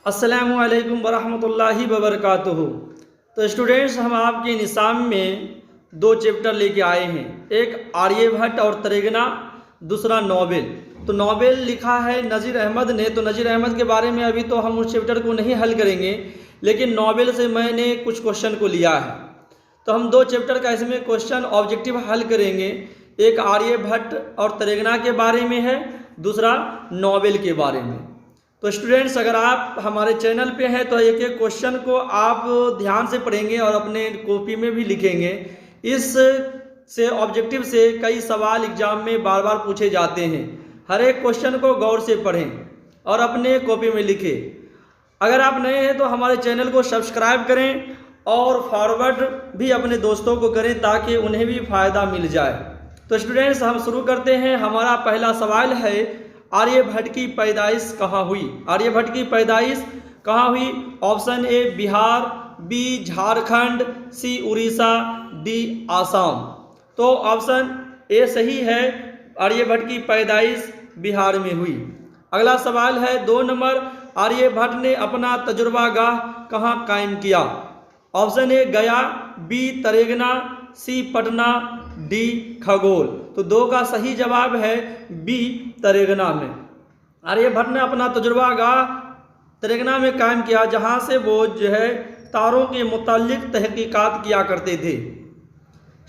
अस्सलामु अलैकुम वरहमतुल्लाहि वबरकातुहू। तो स्टूडेंट्स, हम आपके निसाम में दो चैप्टर लेके आए हैं, एक आर्यभट्ट और तरेगना, दूसरा नॉवेल। तो नॉवेल लिखा है नज़ीर अहमद ने। तो नज़ीर अहमद के बारे में अभी तो हम उस चैप्टर को नहीं हल करेंगे, लेकिन नॉवेल से मैंने कुछ क्वेश्चन को लिया है। तो हम दो चैप्टर का इसमें क्वेश्चन ऑब्जेक्टिव हल करेंगे। एक आर्यभट्ट और तरेगना के बारे में है, दूसरा नॉवेल के बारे में। तो स्टूडेंट्स, अगर आप हमारे चैनल पे हैं तो एक एक क्वेश्चन को आप ध्यान से पढ़ेंगे और अपने कॉपी में भी लिखेंगे। इस से ऑब्जेक्टिव से कई सवाल एग्जाम में बार बार पूछे जाते हैं। हर एक क्वेश्चन को गौर से पढ़ें और अपने कॉपी में लिखें। अगर आप नए हैं तो हमारे चैनल को सब्सक्राइब करें और फॉरवर्ड भी अपने दोस्तों को करें ताकि उन्हें भी फ़ायदा मिल जाए। तो स्टूडेंट्स, हम शुरू करते हैं। हमारा पहला सवाल है, आर्यभट्ट की पैदाइश कहाँ हुई? आर्यभट्ट की पैदाइश कहाँ हुई? Option A Bihar, B Jharkhand, C Orissa, D Assam. तो ऑप्शन ए सही है, आर्यभट्ट की पैदाइश बिहार में हुई। अगला सवाल है 2 नंबर, आर्यभट्ट ने अपना तजुर्बागाह कहाँ कायम किया? ऑप्शन ए गया, बी तरेगना, सी पटना, डी खगोल। तो 2 का सही जवाब है बी तरेगना में। आर्यभट्ट ने अपना तजुर्बागाह तरेगना में कायम किया, जहाँ से वो तारों के मुताल्लिक तहकीकात किया करते थे।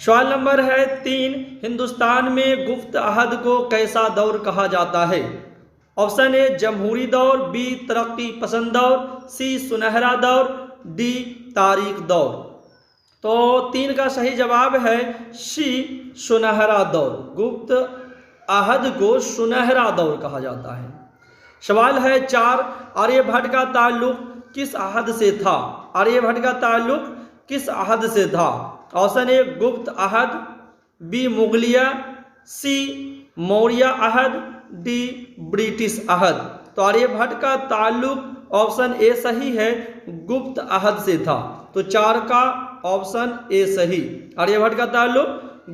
सवाल नंबर है 3, हिंदुस्तान में गुप्त अहद को कैसा दौर कहा जाता है? ऑप्शन ए जमहूरी दौर, बी तरक्की पसंद दौर, सी सुनहरा दौर, डी तारीख दौर। तो 3 का सही जवाब है सी सुनहरा दौर। गुप्त अहद को सुनहरा दौर कहा जाता है। सवाल है 4, आर्यभट्ट का ताल्लुक किस अहद से था? आर्यभट्ट का ताल्लुक किस अहद से था? ऑप्शन ए गुप्त अहद, बी मुगलिया, सी मौर्य अहद, डी ब्रिटिश अहद। तो आर्यभट्ट का ताल्लुक ऑप्शन ए सही है, गुप्त अहद से था। तो 4 का ऑप्शन ए सही, आर्यभट्ट का ताल्लुक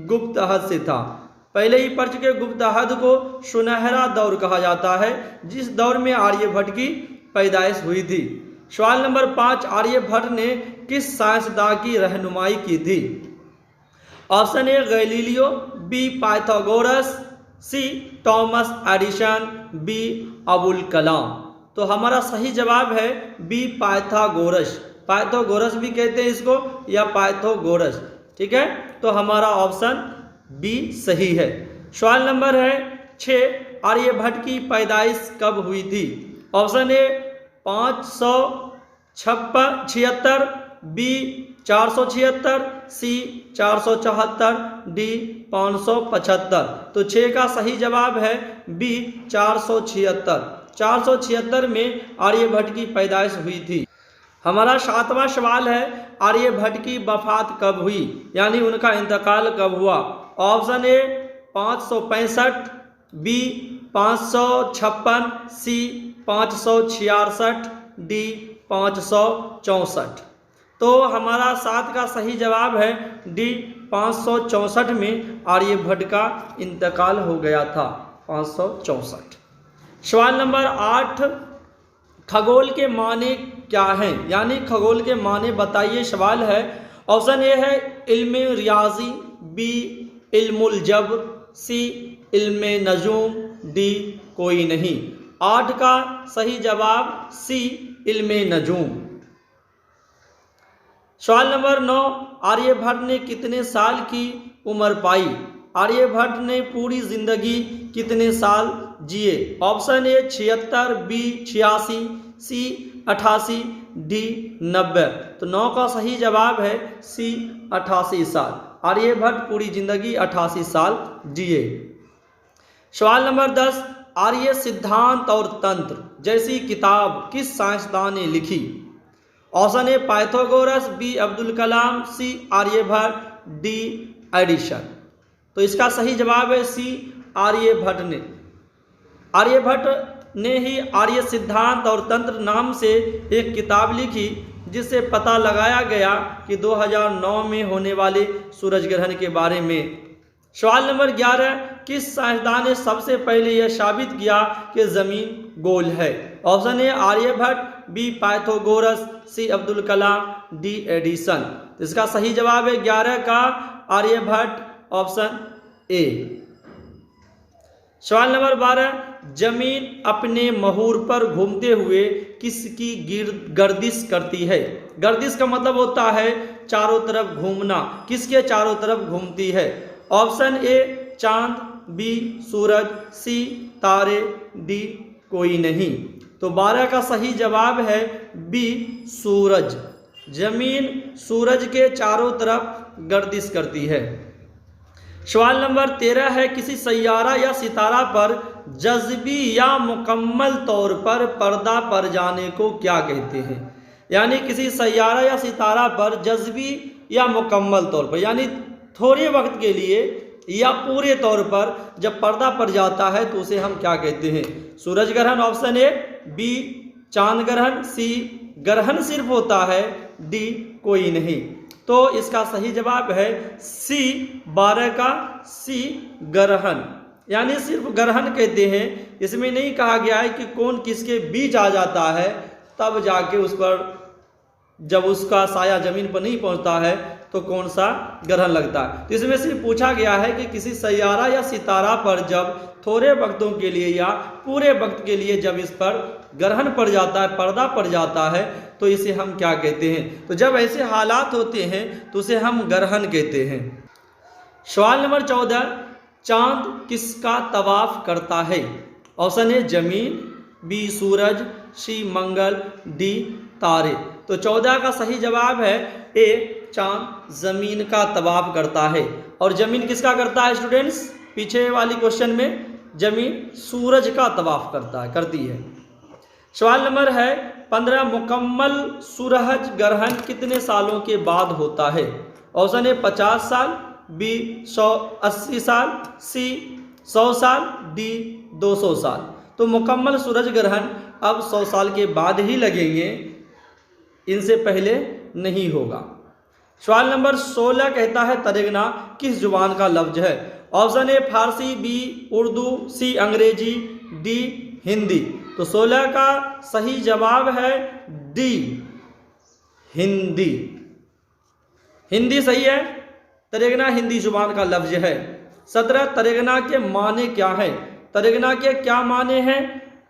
गुप्त अहद से था। पहले ही पढ़ चुके, गुप्त अहद को सुनहरा दौर कहा जाता है, जिस दौर में आर्यभट्ट की पैदाइश हुई थी। सवाल नंबर 5, आर्यभट्ट ने किस साइंसदान की रहनुमाई की थी? Option A Galileo, B Pythagoras, C Thomas Edison, B Abul Kalam. तो हमारा सही जवाब है बी पाइथागोरस। पाइथागोरस भी कहते हैं इसको, या पाइथागोरस। ठीक है, तो हमारा ऑप्शन बी सही है। सवाल नंबर है 6, आर्यभट्ट की पैदाइश कब हुई थी? Option A 576, B 476, C 474, D 575। तो 6 का सही जवाब है बी 476। 476 में आर्यभट्ट की पैदाइश हुई थी। हमारा 7वां सवाल है, आर्यभट्ट की वफात कब हुई, यानी उनका इंतकाल कब हुआ? Option A 565, B 556, C 566, D 564। तो हमारा 7 का सही जवाब है डी 564 में आर्यभट्ट का इंतकाल हो गया था। 564। सवाल नंबर 8, खगोल के माने क्या हैं, यानी खगोल के माने बताइए। सवाल है, ऑप्शन ए है इल्म रियाजी, बी इल्मुल जब्र, सी इल्म नजूम, डी कोई नहीं। 8 का सही जवाब सी इल्म नजूम। सवाल नंबर 9, आर्यभट्ट ने कितने साल की उम्र पाई? आर्यभट्ट ने पूरी जिंदगी कितने साल जिए? Option A 76, B 86, C 88, D 90। तो 9 का सही जवाब है सी 88 साल। आर्यभट्ट पूरी जिंदगी 88 साल जिए। सवाल नंबर 10, आर्य सिद्धांत और तंत्र जैसी किताब किस साइंसदान ने लिखी? Option A Pythagoras, B Abdul Kalam, C Aryabhatta, D Edison. तो इसका सही जवाब है सी आर्यभट्ट ने। आर्यभट्ट ने ही आर्य सिद्धांत और तंत्र नाम से एक किताब लिखी, जिससे पता लगाया गया कि 2009 में होने वाले सूरज ग्रहण के बारे में। सवाल नंबर 11, किस साइंसदान ने सबसे पहले यह साबित किया कि ज़मीन गोल है? Option A Aryabhatta, B Pythagoras, C Abdul Kalam, D Edison. तो इसका सही जवाब है 11 का आर्यभट्ट, ऑप्शन ए। सवाल नंबर 12, जमीन अपने महूर पर घूमते हुए किसकी गर्दिश करती है? गर्दिश का मतलब होता है चारों तरफ घूमना। किसके चारों तरफ घूमती है? ऑप्शन ए चांद, बी सूरज, सी तारे, डी कोई नहीं। तो 12 का सही जवाब है बी सूरज। जमीन सूरज के चारों तरफ गर्दिश करती है। सवाल नंबर 13 है, किसी सैयारा या सितारा पर जज़्बी या मुकम्मल तौर पर पर्दा पड़ जाने को क्या कहते हैं? यानी किसी सैयारा या सितारा पर जज़्बी या मुकम्मल तौर पर, यानी थोड़े वक्त के लिए या पूरे तौर पर जब पर्दा पड़ जाता है तो उसे हम क्या कहते हैं? सूरज ग्रहण, ऑप्शन ए, बी चांद ग्रहण, सी ग्रहण सिर्फ होता है, डी कोई नहीं। तो इसका सही जवाब है सी, 12 का सी ग्रहण, यानी सिर्फ ग्रहण कहते हैं। इसमें नहीं कहा गया है कि कौन किसके बीच आ जाता है तब जाके उस पर, जब उसका साया जमीन पर नहीं पहुंचता है तो कौन सा ग्रहण लगता है। तो इसमें सिर्फ पूछा गया है कि किसी सैयारा या सितारा पर जब थोड़े वक्तों के लिए या पूरे वक्त के लिए जब इस पर ग्रहण पड़ जाता है, पर्दा पड़ जाता है, तो इसे हम क्या कहते हैं? तो जब ऐसे हालात होते हैं तो उसे हम ग्रहण कहते हैं। सवाल नंबर 14, चांद किसका तवाफ करता है? ऑप्शन ए जमीन, बी सूरज, सी मंगल, डी तारे। तो 14 का सही जवाब है ए, चांद जमीन का तवाफ करता है। और जमीन किसका करता है स्टूडेंट्स? पीछे वाली क्वेश्चन में जमीन सूरज का तवाफ करती है। सवाल नंबर है 15, मुकम्मल सूरज ग्रहण कितने सालों के बाद होता है? ऑप्शन ए 50 साल, बी 180 साल, सी 100 साल, डी 200 साल। तो मुकम्मल सूरज ग्रहण अब 100 साल के बाद ही लगेंगे, इनसे पहले नहीं होगा। सवाल नंबर 16 कहता है तरेगना किस जुबान का लफ्ज है? Option A Farsi, B Urdu, C Angrezi, D Hindi. तो 16 का सही जवाब है डी हिंदी। हिंदी सही है, तरेगना हिंदी जुबान का लफ्ज है। 17, तरेगना के माने क्या है? तरेगना के क्या माने हैं?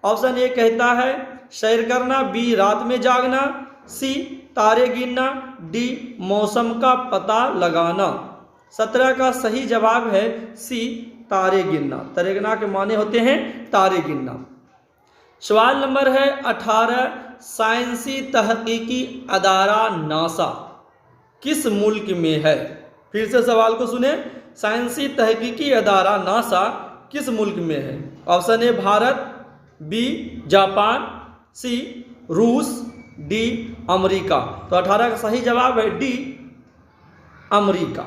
ऑप्शन ए कहता है सैर करना, बी रात में जागना, सी तारे गिनना, डी मौसम का पता लगाना। 17 का सही जवाब है सी तारे गिनना। तरेगना के माने होते हैं तारे गिनना। सवाल नंबर है 18, साइंसी तहकीकी अदारा नासा किस मुल्क में है? फिर से सवाल को सुने, साइंसी तहकीकी अदारा नासा किस मुल्क में है? Option A Bharat, B Japan, C रूस, डी अमेरिका। तो 18 का सही जवाब है डी अमेरिका।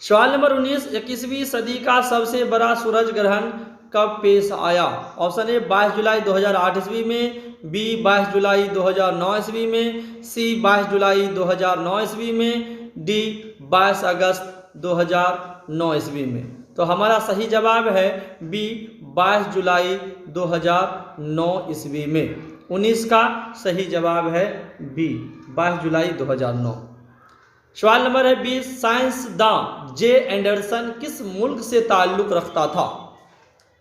सवाल नंबर 19, 21वीं सदी का सबसे बड़ा सूरज ग्रहण कब पेश आया? ऑप्शन ए 22 जुलाई 2008 ईस्वी में, बी 22 जुलाई 2009 ईस्वी में, सी 22 जुलाई 2009 ईस्वी में, डी 22 अगस्त 2009 ईस्वी में। तो हमारा सही जवाब है बी 22 जुलाई 2009 ईस्वी में। 19 का सही जवाब है बी 22 जुलाई 2009। सवाल नंबर है 20, साइंसदान जे एंडरसन किस मुल्क से ताल्लुक़ रखता था?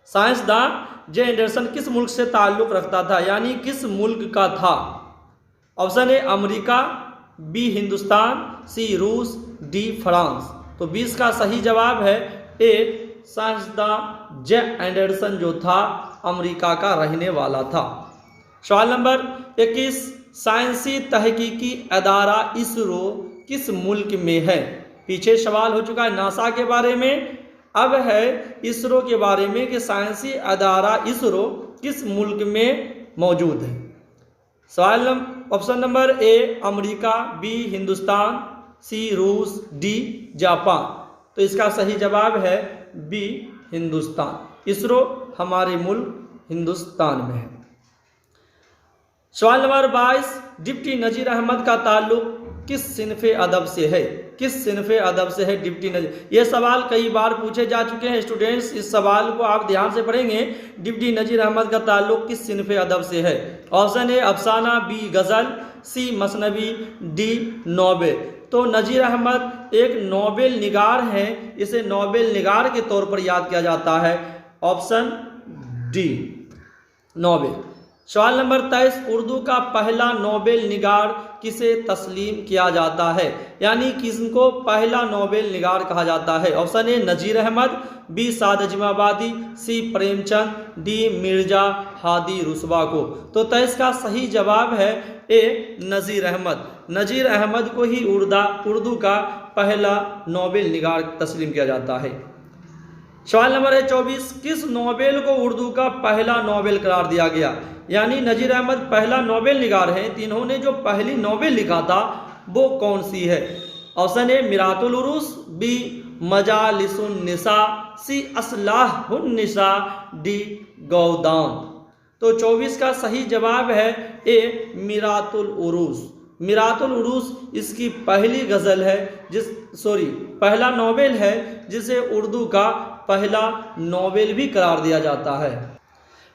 साइंसदान जे एंडरसन किस मुल्क से ताल्लुक़ रखता था, यानी किस मुल्क का था? Option A America, B Hindustan, C रूस, डी फ्रांस। तो 20 का सही जवाब है ए, साइंसदान जे एंडरसन जो था अमेरिका का रहने वाला था। सवाल नंबर 21, साइंसी तहकीकी अदारा इसरो किस मुल्क में है? पीछे सवाल हो चुका है नासा के बारे में, अब है इसरो के बारे में कि साइंसी अदारा इसरो किस मुल्क में मौजूद है। सवाल option number A America, B Hindustan, C रूस, डी जापान। तो इसका सही जवाब है बी हिंदुस्तान। इसरो हमारे मुल्क हिंदुस्तान में है। सवाल नंबर 22, डिप्टी नज़ीर अहमद का ताल्लुक़ किस सिनफ़े अदब से है? किस सिनफ़े अदब से है डिप्टी नज़ीर। ये सवाल कई बार पूछे जा चुके हैं स्टूडेंट्स, इस सवाल को आप ध्यान से पढ़ेंगे। डिप्टी नज़ीर अहमद का ताल्लुक़ किस सिनफ़े अदब से है? ऑप्शन ए अफसाना, बी गज़ल, सी मसनवी, डी नॉवेल। तो नज़ीर अहमद एक नॉवेल निगार हैं, इसे नॉवेल निगार के तौर पर याद किया जाता है। Option D novel. सवाल नंबर 23, उर्दू का पहला नोबेल निगार किसे तस्लीम किया जाता है? यानी किसको पहला नोबेल निगार कहा जाता है? Option A Nazir Ahmad, B सादजिमाबादी, सी प्रेमचंद, डी मिर्जा हादी रुस्वा को। तो 23 का सही जवाब है ए नज़ीर अहमद। नज़ीर अहमद को ही उर्दू का पहला नोबेल निगार तस्लीम किया जाता है। सवाल नंबर 24, किस नोबेल को उर्दू का पहला नोबेल करार दिया गया? यानी नज़ीर अहमद पहला नोबेल निगार हैं, इन्होंने जो पहली नोबेल लिखा था वो कौन सी है? ऑप्शन ए मिरातुल उरूस, बी मजालिसुन निसा, सी असलाहुन निसा, डी गौदान। तो 24 का सही जवाब है ए मिरातुल उरूस। मिरातुल उरूस इसकी पहली गज़ल है पहला नोबेल है जिसे उर्दू का पहला नोबेल भी करार दिया जाता है।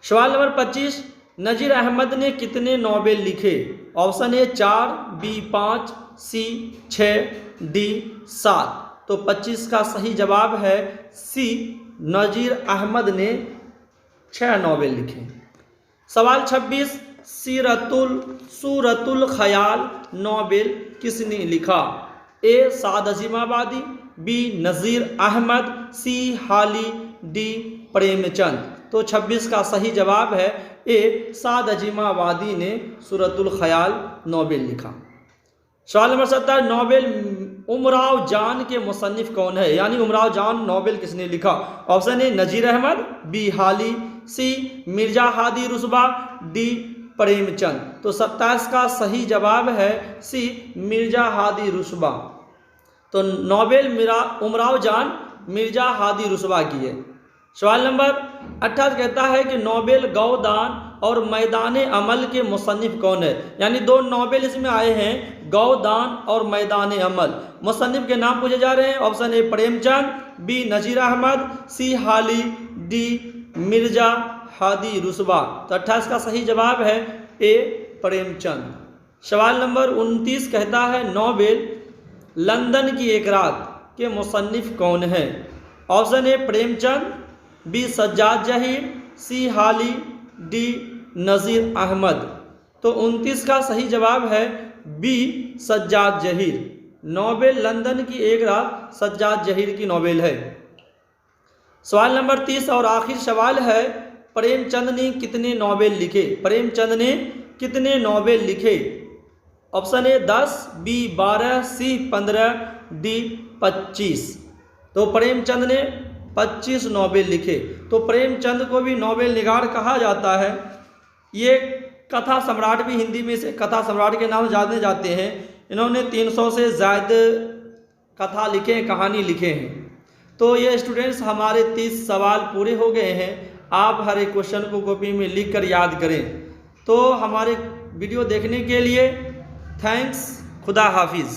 सवाल नंबर 25, नज़ीर अहमद ने कितने नोबेल लिखे? Option A 4, B 5, C 6, D 7। तो 25 का सही जवाब है सी, नज़ीर अहमद ने 6 नोबेल लिखे। सवाल 26, सूरतुल ख़याल नोबेल किसने लिखा? ए सादजिमाबादी, बी नज़ीर अहमद, सी हाली, डी प्रेमचंद। तो 26 का सही जवाब है ए सादजिमाबादी ने सूरतुल ख़याल नोबेल लिखा। सवाल नंबर 27, नोबेल उमराव जान के मुसन्निफ कौन है? यानी उमराव जान नोबेल किसने लिखा? Option A Nazir Ahmad, B Hali, C Mirza Hadi Ruswa, D Premchand. तो 27 का सही जवाब है सी मिर्जा हादी रुस्वा। तो नोबेल उमराव जान मिर्जा हादी रुस्वा की है। सवाल नंबर 28 कहता है कि नोबेल गौदान और मैदान अमल के मुसन्निफ कौन है? यानी 2 नोबेल इसमें आए हैं, गौदान और मैदान अमल। मुसन्निफ के नाम पूछे जा रहे हैं। Option A Premchand, B Nazir Ahmad, C Hali, D Mirza Hadi रुस्वा। तो 28 का सही जवाब है ए प्रेमचंद। सवाल नंबर 29 कहता है नोबेल लंदन की एक रात के मुसन्निफ कौन है? Option A Premchand, B Sajjad Zaheer, C Hali, D नज़ीर अहमद। तो 29 का सही जवाब है B Sajjad Zaheer. Novel London की एक रात सज्जाद जहीर की नोबेल है। सवाल नंबर 30 और आखिरी सवाल है, प्रेमचंद ने कितने नोबेल लिखे? प्रेमचंद ने कितने नोबेल लिखे? Option A 10, B 12, C 15, D 25। तो प्रेमचंद ने 25 नोबेल लिखे। तो प्रेमचंद को भी नोबेल निगार कहा जाता है। ये कथा सम्राट भी हिंदी में से कथा सम्राट के नाम से जाने जाते हैं। इन्होंने 300 से ज़्यादा कथा लिखे हैं, कहानी लिखे हैं। तो ये स्टूडेंट्स हमारे 30 सवाल पूरे हो गए हैं। आप हर एक क्वेश्चन को कॉपी में लिख कर याद करें। तो हमारे वीडियो देखने के लिए थैंक्स। खुदा हाफिज़।